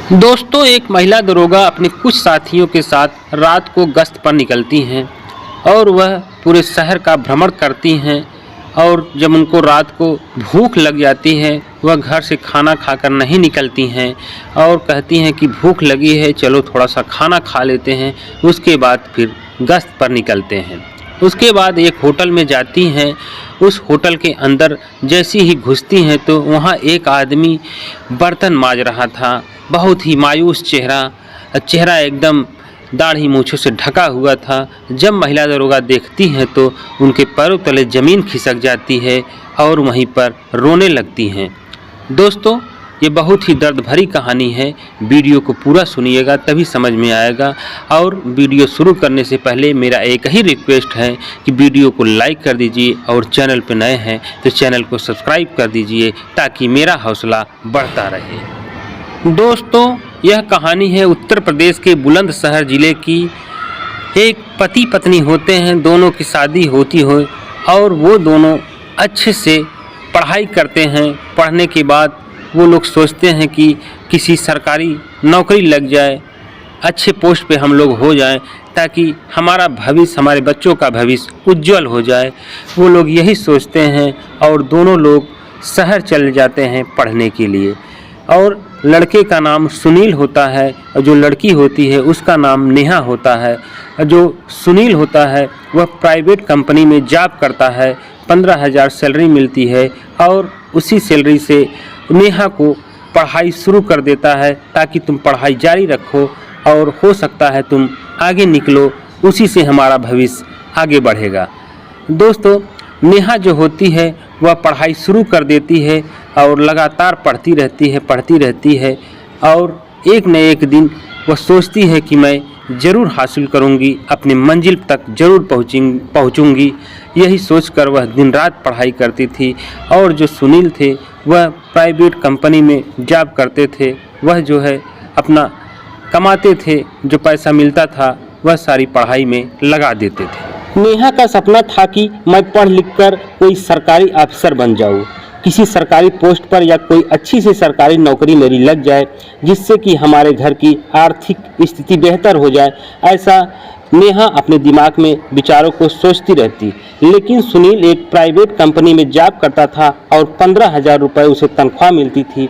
दोस्तों, एक महिला दरोगा अपने कुछ साथियों के साथ रात को गश्त पर निकलती हैं और वह पूरे शहर का भ्रमण करती हैं। और जब उनको रात को भूख लग जाती है, वह घर से खाना खाकर नहीं निकलती हैं और कहती हैं कि भूख लगी है, चलो थोड़ा सा खाना खा लेते हैं। उसके बाद फिर गश्त पर निकलते हैं। उसके बाद एक होटल में जाती हैं। उस होटल के अंदर जैसी ही घुसती हैं तो वहाँ एक आदमी बर्तन मांज रहा था। बहुत ही मायूस चेहरा एकदम दाढ़ी मूँछों से ढका हुआ था। जब महिला दरोगा देखती हैं तो उनके पैरों तले ज़मीन खिसक जाती है और वहीं पर रोने लगती हैं। दोस्तों, ये बहुत ही दर्द भरी कहानी है। वीडियो को पूरा सुनिएगा तभी समझ में आएगा। और वीडियो शुरू करने से पहले मेरा एक ही रिक्वेस्ट है कि वीडियो को लाइक कर दीजिए और चैनल पर नए हैं तो चैनल को सब्सक्राइब कर दीजिए ताकि मेरा हौसला बढ़ता रहे। दोस्तों, यह कहानी है उत्तर प्रदेश के बुलंदशहर ज़िले की। एक पति पत्नी होते हैं, दोनों की शादी होती हो और वो दोनों अच्छे से पढ़ाई करते हैं। पढ़ने के बाद वो लोग सोचते हैं कि किसी सरकारी नौकरी लग जाए, अच्छे पोस्ट पे हम लोग हो जाएं ताकि हमारा भविष्य, हमारे बच्चों का भविष्य उज्जवल हो जाए। वो लोग यही सोचते हैं और दोनों लोग शहर चले जाते हैं पढ़ने के लिए। और लड़के का नाम सुनील होता है और जो लड़की होती है उसका नाम नेहा होता है। जो सुनील होता है वह प्राइवेट कंपनी में जॉब करता है, 15,000 सैलरी मिलती है और उसी सैलरी से नेहा को पढ़ाई शुरू कर देता है ताकि तुम पढ़ाई जारी रखो और हो सकता है तुम आगे निकलो, उसी से हमारा भविष्य आगे बढ़ेगा। दोस्तों, नेहा जो होती है वह पढ़ाई शुरू कर देती है और लगातार पढ़ती रहती है और एक न एक दिन वह सोचती है कि मैं ज़रूर हासिल करूंगी, अपनी मंजिल तक ज़रूर पहुंचूंगी। यही सोचकर वह दिन रात पढ़ाई करती थी। और जो सुनील थे वह प्राइवेट कंपनी में जॉब करते थे। वह जो है अपना कमाते थे, जो पैसा मिलता था वह सारी पढ़ाई में लगा देते थे। नेहा का सपना था कि मैं पढ़ लिख कर कोई सरकारी अफसर बन जाऊं, किसी सरकारी पोस्ट पर या कोई अच्छी सी सरकारी नौकरी मेरी लग जाए जिससे कि हमारे घर की आर्थिक स्थिति बेहतर हो जाए। ऐसा नेहा अपने दिमाग में विचारों को सोचती रहती। लेकिन सुनील एक प्राइवेट कंपनी में जॉब करता था और 15,000 रुपये उसे तनख्वाह मिलती थी।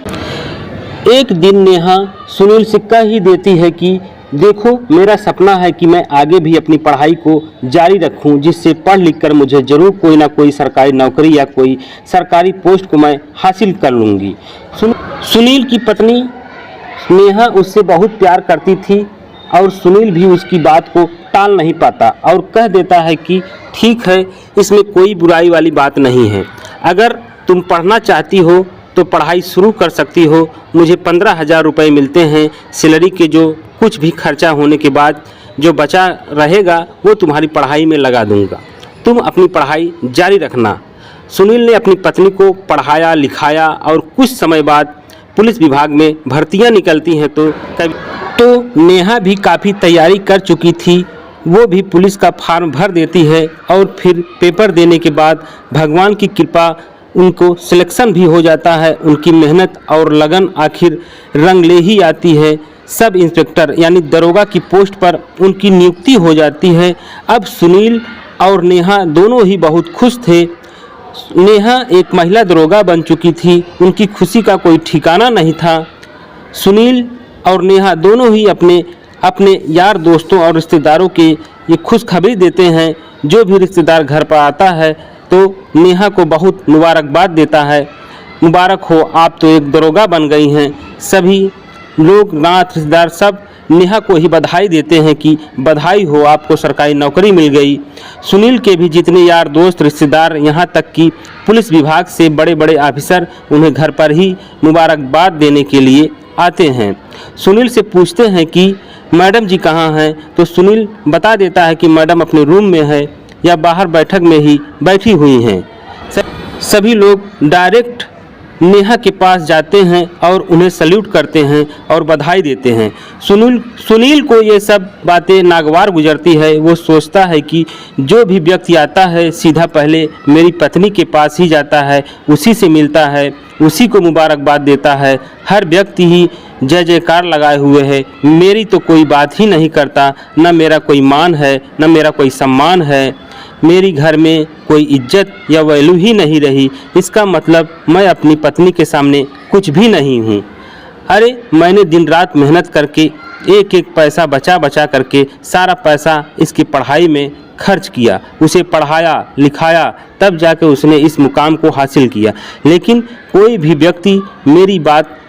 एक दिन नेहा सुनील से कह ही देती है कि देखो, मेरा सपना है कि मैं आगे भी अपनी पढ़ाई को जारी रखूं, जिससे पढ़ लिख कर मुझे ज़रूर कोई ना कोई सरकारी नौकरी या कोई सरकारी पोस्ट को मैं हासिल कर लूँगी। सुनील की पत्नी नेहा उससे बहुत प्यार करती थी और सुनील भी उसकी बात को टाल नहीं पाता और कह देता है कि ठीक है, इसमें कोई बुराई वाली बात नहीं है। अगर तुम पढ़ना चाहती हो तो पढ़ाई शुरू कर सकती हो। मुझे 15,000 रुपये मिलते हैं सैलरी के, जो कुछ भी खर्चा होने के बाद जो बचा रहेगा वो तुम्हारी पढ़ाई में लगा दूंगा। तुम अपनी पढ़ाई जारी रखना। सुनील ने अपनी पत्नी को पढ़ाया लिखाया और कुछ समय बाद पुलिस विभाग में भर्तियां निकलती हैं तो नेहा भी काफ़ी तैयारी कर चुकी थी। वो भी पुलिस का फॉर्म भर देती है और फिर पेपर देने के बाद भगवान की कृपा उनको सिलेक्शन भी हो जाता है। उनकी मेहनत और लगन आखिर रंग ले ही आती है। सब इंस्पेक्टर यानी दरोगा की पोस्ट पर उनकी नियुक्ति हो जाती है। अब सुनील और नेहा दोनों ही बहुत खुश थे। नेहा एक महिला दरोगा बन चुकी थी, उनकी खुशी का कोई ठिकाना नहीं था। सुनील और नेहा दोनों ही अपने यार दोस्तों और रिश्तेदारों के ये खुशखबरी देते हैं। जो भी रिश्तेदार घर पर आता है तो नेहा को बहुत मुबारकबाद देता है। मुबारक हो, आप तो एक दरोगा बन गई हैं। सभी लोग, नात, रिश्तेदार सब नेहा को ही बधाई देते हैं कि बधाई हो, आपको सरकारी नौकरी मिल गई। सुनील के भी जितने यार दोस्त, रिश्तेदार, यहाँ तक कि पुलिस विभाग से बड़े बड़े ऑफिसर उन्हें घर पर ही मुबारकबाद देने के लिए आते हैं। सुनील से पूछते हैं कि मैडम जी कहाँ हैं, तो सुनील बता देता है कि मैडम अपने रूम में है या बाहर बैठक में ही बैठी हुई हैं। सभी लोग डायरेक्ट नेहा के पास जाते हैं और उन्हें सल्यूट करते हैं और बधाई देते हैं। सुनील को ये सब बातें नागवार गुजरती है। वो सोचता है कि जो भी व्यक्ति आता है सीधा पहले मेरी पत्नी के पास ही जाता है, उसी से मिलता है, उसी को मुबारकबाद देता है। हर व्यक्ति ही जय जयकार लगाए हुए है। मेरी तो कोई बात ही नहीं करता, न मेरा कोई मान है, न मेरा कोई सम्मान है। मेरी घर में कोई इज्जत या वैल्यू ही नहीं रही। इसका मतलब मैं अपनी पत्नी के सामने कुछ भी नहीं हूँ। अरे मैंने दिन रात मेहनत करके एक एक पैसा बचा बचा करके सारा पैसा इसकी पढ़ाई में खर्च किया, उसे पढ़ाया लिखाया, तब जाकर उसने इस मुकाम को हासिल किया। लेकिन कोई भी व्यक्ति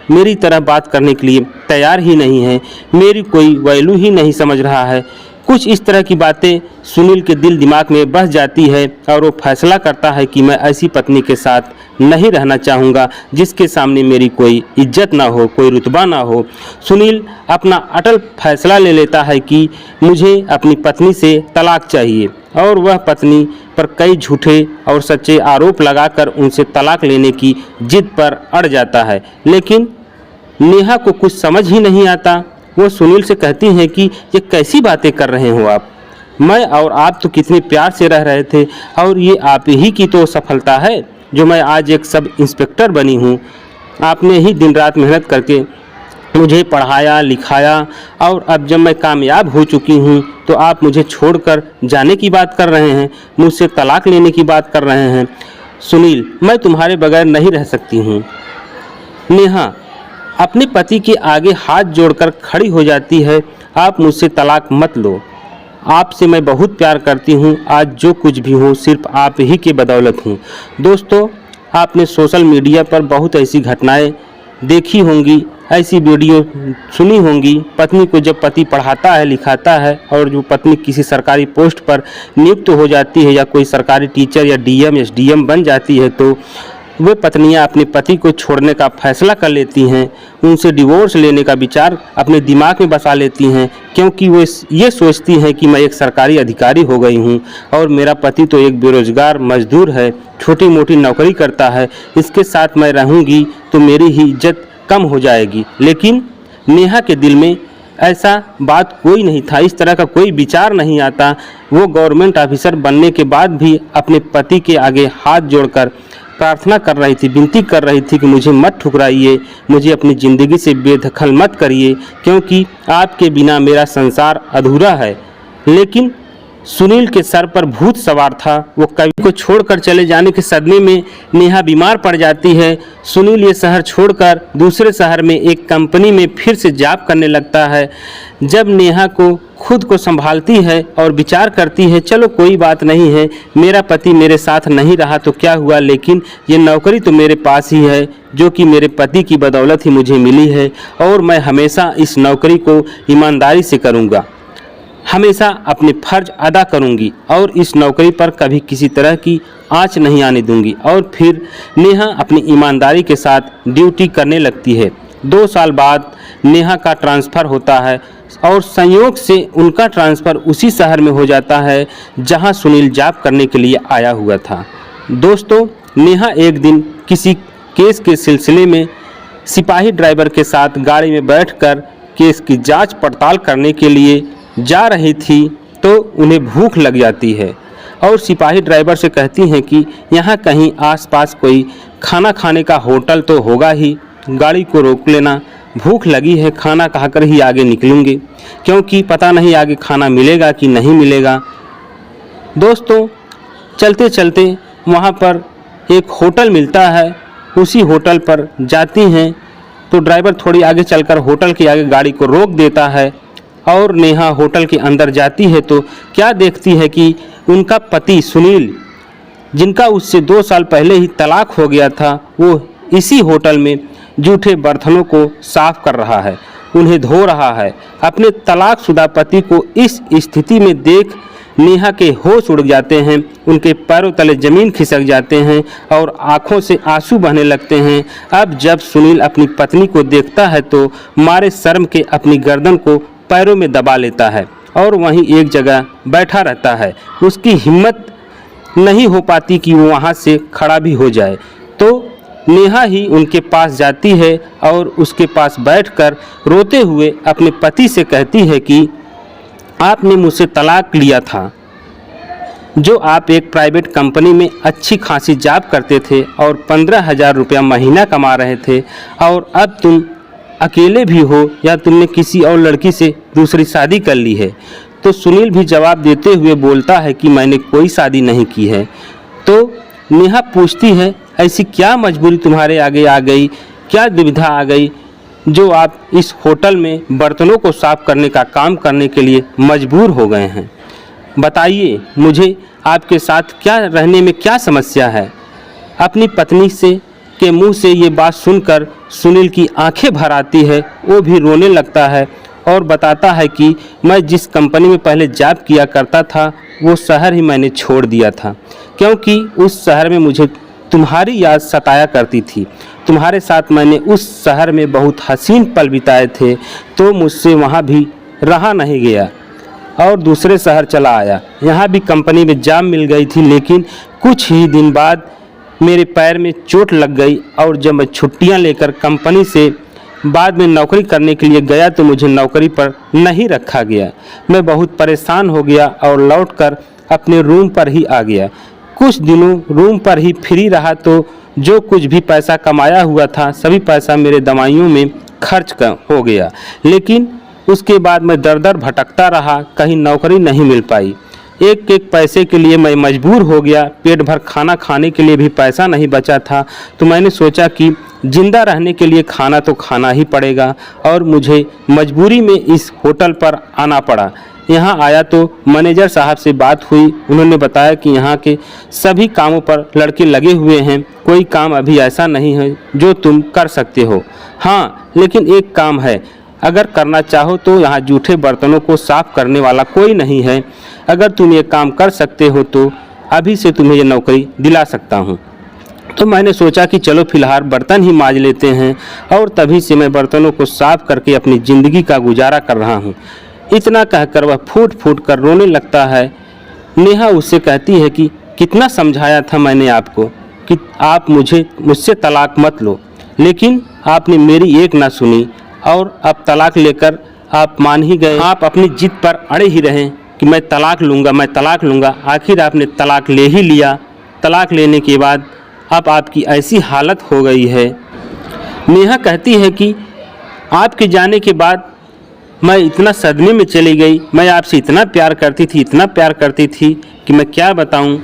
मेरी तरह बात करने के लिए तैयार ही नहीं है, मेरी कोई वैल्यू ही नहीं समझ रहा है। कुछ इस तरह की बातें सुनील के दिल दिमाग में बस जाती है और वो फैसला करता है कि मैं ऐसी पत्नी के साथ नहीं रहना चाहूँगा जिसके सामने मेरी कोई इज्जत ना हो, कोई रुतबा ना हो। सुनील अपना अटल फैसला ले लेता है कि मुझे अपनी पत्नी से तलाक चाहिए और वह पत्नी पर कई झूठे और सच्चे आरोप लगाकर उनसे तलाक लेने की जिद पर अड़ जाता है। लेकिन नेहा को कुछ समझ ही नहीं आता। वो सुनील से कहती हैं कि ये कैसी बातें कर रहे हो आप, मैं और आप तो कितने प्यार से रह रहे थे और ये आप ही की तो सफलता है जो मैं आज एक सब इंस्पेक्टर बनी हूँ। आपने ही दिन रात मेहनत करके मुझे पढ़ाया लिखाया और अब जब मैं कामयाब हो चुकी हूँ तो आप मुझे छोड़कर जाने की बात कर रहे हैं, मुझसे तलाक लेने की बात कर रहे हैं। सुनील, मैं तुम्हारे बगैर नहीं रह सकती हूँ। नेहा अपने पति के आगे हाथ जोड़कर खड़ी हो जाती है। आप मुझसे तलाक मत लो, आपसे मैं बहुत प्यार करती हूँ। आज जो कुछ भी हूँ सिर्फ आप ही के बदौलत हूँ। दोस्तों, आपने सोशल मीडिया पर बहुत ऐसी घटनाएं देखी होंगी, ऐसी वीडियो सुनी होंगी। पत्नी को जब पति पढ़ाता है लिखाता है और जो पत्नी किसी सरकारी पोस्ट पर नियुक्त हो जाती है या कोई सरकारी टीचर या डीएम एसडीएम बन जाती है तो वे पत्नियां अपने पति को छोड़ने का फैसला कर लेती हैं, उनसे डिवोर्स लेने का विचार अपने दिमाग में बसा लेती हैं, क्योंकि वो ये सोचती हैं कि मैं एक सरकारी अधिकारी हो गई हूँ और मेरा पति तो एक बेरोजगार मजदूर है, छोटी मोटी नौकरी करता है, इसके साथ मैं रहूँगी तो मेरी ही इज्जत कम हो जाएगी। लेकिन नेहा के दिल में ऐसा बात कोई नहीं था, इस तरह का कोई विचार नहीं आता। वो गवर्नमेंट ऑफिसर बनने के बाद भी अपने पति के आगे हाथ जोड़कर प्रार्थना कर रही थी, विनती कर रही थी कि मुझे मत ठुकराइए, मुझे अपनी ज़िंदगी से बेदखल मत करिए, क्योंकि आपके बिना मेरा संसार अधूरा है। लेकिन सुनील के सर पर भूत सवार था। वो कवि को छोड़कर चले जाने के सदमे में नेहा बीमार पड़ जाती है। सुनील ये शहर छोड़कर दूसरे शहर में एक कंपनी में फिर से जॉब करने लगता है। जब नेहा को खुद को संभालती है और विचार करती है, चलो कोई बात नहीं है, मेरा पति मेरे साथ नहीं रहा तो क्या हुआ, लेकिन ये नौकरी तो मेरे पास ही है जो कि मेरे पति की बदौलत ही मुझे मिली है और मैं हमेशा इस नौकरी को ईमानदारी से करूँगा, हमेशा अपने फर्ज अदा करूंगी और इस नौकरी पर कभी किसी तरह की आंच नहीं आने दूंगी। और फिर नेहा अपनी ईमानदारी के साथ ड्यूटी करने लगती है। 2 साल बाद नेहा का ट्रांसफ़र होता है और संयोग से उनका ट्रांसफ़र उसी शहर में हो जाता है जहां सुनील जॉब करने के लिए आया हुआ था। दोस्तों, नेहा एक दिन किसी केस के सिलसिले में सिपाही ड्राइवर के साथ गाड़ी में बैठकर केस की जांच पड़ताल करने के लिए जा रही थी तो उन्हें भूख लग जाती है और सिपाही ड्राइवर से कहती हैं कि यहाँ कहीं आसपास कोई खाना खाने का होटल तो होगा ही, गाड़ी को रोक लेना, भूख लगी है, खाना खाकर ही आगे निकलूँगी, क्योंकि पता नहीं आगे खाना मिलेगा कि नहीं मिलेगा। दोस्तों, चलते चलते वहाँ पर एक होटल मिलता है, उसी होटल पर जाती हैं तो ड्राइवर थोड़ी आगे चलकर होटल के आगे गाड़ी को रोक देता है और नेहा होटल के अंदर जाती है तो क्या देखती है कि उनका पति सुनील, जिनका उससे 2 साल पहले ही तलाक हो गया था, वो इसी होटल में जूठे बर्तनों को साफ कर रहा है, उन्हें धो रहा है। अपने तलाकशुदा पति को इस स्थिति में देख नेहा के होश उड़ जाते हैं, उनके पैरों तले ज़मीन खिसक जाते हैं और आंखों से आंसू बहने लगते हैं। अब जब सुनील अपनी पत्नी को देखता है तो मारे शर्म के अपनी गर्दन को पैरों में दबा लेता है और वहीं एक जगह बैठा रहता है। उसकी हिम्मत नहीं हो पाती कि वो वहाँ से खड़ा भी हो जाए, तो नेहा ही उनके पास जाती है और उसके पास बैठकर रोते हुए अपने पति से कहती है कि आपने मुझसे तलाक लिया था, जो आप एक प्राइवेट कंपनी में अच्छी खासी जॉब करते थे और 15,000 रुपया महीना कमा रहे थे, और अब तुम अकेले भी हो या तुमने किसी और लड़की से दूसरी शादी कर ली है। तो सुनील भी जवाब देते हुए बोलता है कि मैंने कोई शादी नहीं की है। तो नेहा पूछती है, ऐसी क्या मजबूरी तुम्हारे आगे आ गई, क्या दुविधा आ गई जो आप इस होटल में बर्तनों को साफ करने का काम करने के लिए मजबूर हो गए हैं? बताइए मुझे, आपके साथ क्या रहने में क्या समस्या है? अपनी पत्नी से के मुंह से ये बात सुनकर सुनील की आंखें भर आती है। वो भी रोने लगता है और बताता है कि मैं जिस कंपनी में पहले जॉब किया करता था वो शहर ही मैंने छोड़ दिया था, क्योंकि उस शहर में मुझे तुम्हारी याद सताया करती थी। तुम्हारे साथ मैंने उस शहर में बहुत हसीन पल बिताए थे, तो मुझसे वहाँ भी रहा नहीं गया और दूसरे शहर चला आया। यहाँ भी कंपनी में जॉब मिल गई थी, लेकिन कुछ ही दिन बाद मेरे पैर में चोट लग गई और जब मैं छुट्टियाँ लेकर कंपनी से बाद में नौकरी करने के लिए गया तो मुझे नौकरी पर नहीं रखा गया। मैं बहुत परेशान हो गया और लौटकर अपने रूम पर ही आ गया। कुछ दिनों रूम पर ही फ्री रहा तो जो कुछ भी पैसा कमाया हुआ था सभी पैसा मेरे दवाइयों में खर्च हो गया। लेकिन उसके बाद मैं दर दर भटकता रहा, कहीं नौकरी नहीं मिल पाई। एक एक पैसे के लिए मैं मजबूर हो गया। पेट भर खाना खाने के लिए भी पैसा नहीं बचा था, तो मैंने सोचा कि जिंदा रहने के लिए खाना तो खाना ही पड़ेगा और मुझे मजबूरी में इस होटल पर आना पड़ा। यहाँ आया तो मैनेजर साहब से बात हुई। उन्होंने बताया कि यहाँ के सभी कामों पर लड़के लगे हुए हैं, कोई काम अभी ऐसा नहीं है जो तुम कर सकते हो। हाँ, लेकिन एक काम है, अगर करना चाहो तो यहाँ जूठे बर्तनों को साफ करने वाला कोई नहीं है। अगर तुम ये काम कर सकते हो तो अभी से तुम्हें ये नौकरी दिला सकता हूँ। तो मैंने सोचा कि चलो फिलहाल बर्तन ही मांज लेते हैं, और तभी से मैं बर्तनों को साफ करके अपनी ज़िंदगी का गुजारा कर रहा हूँ। इतना कहकर वह फूट फूट कर रोने लगता है। नेहा उससे कहती है कि कितना समझाया था मैंने आपको कि आप मुझसे तलाक मत लो, लेकिन आपने मेरी एक ना सुनी और अब तलाक लेकर आप मान ही गए। आप अपनी जिद पर अड़े ही रहें कि मैं तलाक लूँगा। आखिर आपने तलाक ले ही लिया। तलाक लेने के बाद अब आपकी ऐसी हालत हो गई है। नेहा कहती है कि आपके जाने के बाद मैं इतना सदमे में चली गई। मैं आपसे इतना प्यार करती थी कि मैं क्या बताऊं।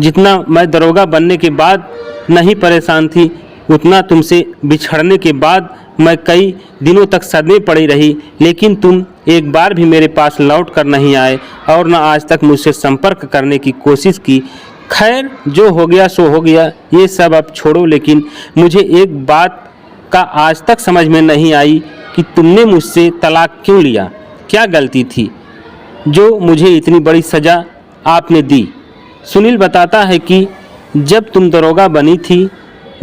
जितना मैं दरोगा बनने के बाद नहीं परेशान थी, उतना तुमसे बिछड़ने के बाद मैं कई दिनों तक सदमे पड़ी रही, लेकिन तुम एक बार भी मेरे पास लौट कर नहीं आए और न आज तक मुझसे संपर्क करने की कोशिश की। खैर, जो हो गया सो हो गया, ये सब अब छोड़ो। लेकिन मुझे एक बात का आज तक समझ में नहीं आई कि तुमने मुझसे तलाक क्यों लिया। क्या गलती थी जो मुझे इतनी बड़ी सज़ा आपने दी? सुनील बताता है कि जब तुम दरोगा बनी थी,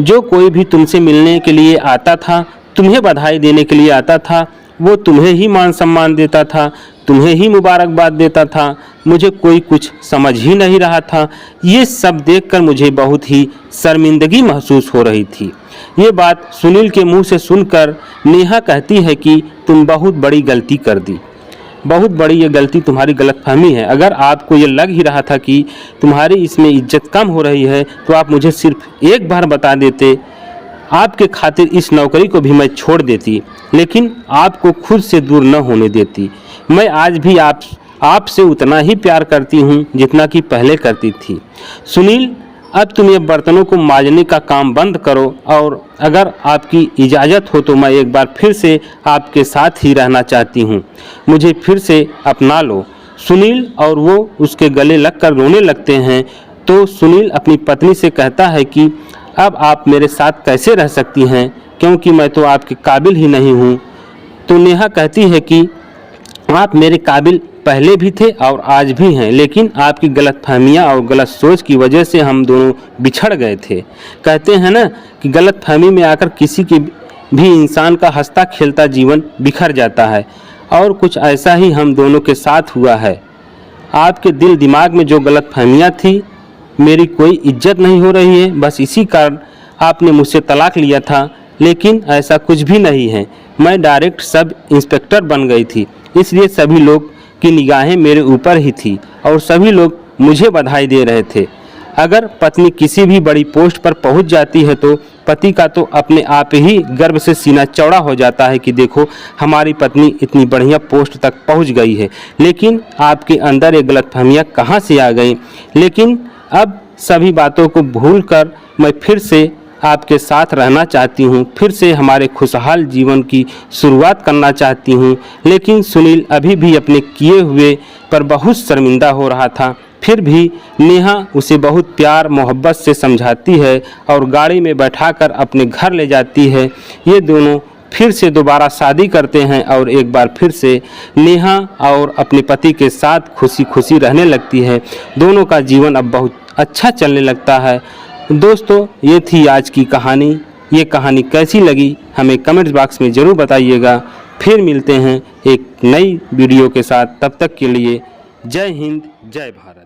जो कोई भी तुमसे मिलने के लिए आता था, तुम्हें बधाई देने के लिए आता था, वो तुम्हें ही मान सम्मान देता था, तुम्हें ही मुबारकबाद देता था। मुझे कोई कुछ समझ ही नहीं रहा था। ये सब देखकर मुझे बहुत ही शर्मिंदगी महसूस हो रही थी। ये बात सुनील के मुंह से सुनकर नेहा कहती है कि तुम बहुत बड़ी गलती कर दी। बहुत बड़ी ये गलती तुम्हारी गलतफहमी है। अगर आपको ये लग ही रहा था कि तुम्हारी इसमें इज्जत कम हो रही है तो आप मुझे सिर्फ एक बार बता देते। आपके खातिर इस नौकरी को भी मैं छोड़ देती, लेकिन आपको खुद से दूर न होने देती। मैं आज भी आपसे उतना ही प्यार करती हूँ जितना कि पहले करती थी। सुनील, अब तुम ये बर्तनों को मांजने का काम बंद करो, और अगर आपकी इजाज़त हो तो मैं एक बार फिर से आपके साथ ही रहना चाहती हूँ। मुझे फिर से अपना लो। सुनील और वो उसके गले लगकर रोने लगते हैं। तो सुनील अपनी पत्नी से कहता है कि अब आप मेरे साथ कैसे रह सकती हैं, क्योंकि मैं तो आपके काबिल ही नहीं हूँ। तो नेहा कहती है कि आप मेरे काबिल पहले भी थे और आज भी हैं, लेकिन आपकी गलतफहमियां और गलत सोच की वजह से हम दोनों बिछड़ गए थे। कहते हैं ना कि गलतफहमी में आकर किसी की भी इंसान का हंसता खेलता जीवन बिखर जाता है, और कुछ ऐसा ही हम दोनों के साथ हुआ है। आपके दिल दिमाग में जो गलतफहमियां थी, मेरी कोई इज्जत नहीं हो रही है, बस इसी कारण आपने मुझसे तलाक लिया था, लेकिन ऐसा कुछ भी नहीं है। मैं डायरेक्ट सब इंस्पेक्टर बन गई थी, इसलिए सभी लोग की निगाहें मेरे ऊपर ही थी और सभी लोग मुझे बधाई दे रहे थे। अगर पत्नी किसी भी बड़ी पोस्ट पर पहुंच जाती है तो पति का तो अपने आप ही गर्व से सीना चौड़ा हो जाता है कि देखो हमारी पत्नी इतनी बढ़िया पोस्ट तक पहुंच गई है। लेकिन आपके अंदर ये गलतफहमियां कहां से आ गई? लेकिन अब सभी बातों को भूलकर मैं फिर से आपके साथ रहना चाहती हूँ, फिर से हमारे खुशहाल जीवन की शुरुआत करना चाहती हूँ। लेकिन सुनील अभी भी अपने किए हुए पर बहुत शर्मिंदा हो रहा था। फिर भी नेहा उसे बहुत प्यार मोहब्बत से समझाती है और गाड़ी में बैठाकर अपने घर ले जाती है। ये दोनों फिर से दोबारा शादी करते हैं और एक बार फिर से नेहा और अपने पति के साथ खुशी खुशी रहने लगती है। दोनों का जीवन अब बहुत अच्छा चलने लगता है। दोस्तों, ये थी आज की कहानी। ये कहानी कैसी लगी हमें कमेंट्स बॉक्स में ज़रूर बताइएगा। फिर मिलते हैं एक नई वीडियो के साथ। तब तक के लिए जय हिंद, जय भारत।